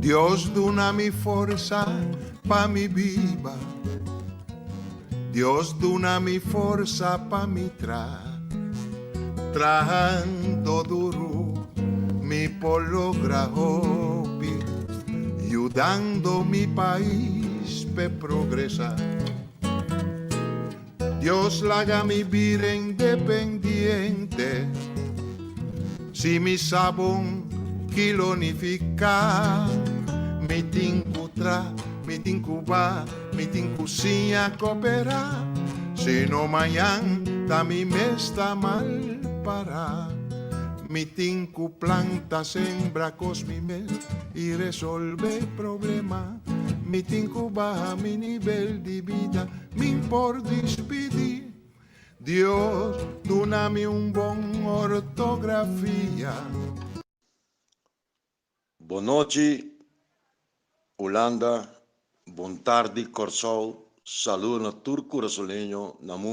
Dios dona mi forza pa mi viva, Dios dona mi forza pa mi trabajando duro mi por lograr hobby, ayudando mi país pe progresar. Dios la haga mi vida independiente, si mi sabón kilonifica, mi tincutra, mi tincuba, mi tincusinha coopera, si no mañana mi me está mal para. Mi tinku planta sembra cos mi mes y resolve problema. Mi tinku baja mi nivel de vida, mi por despedir. Dios, dóname un bon ortografía. Bonochi, Holanda, Bon tardi, Corsol, saludo no turco brasileño,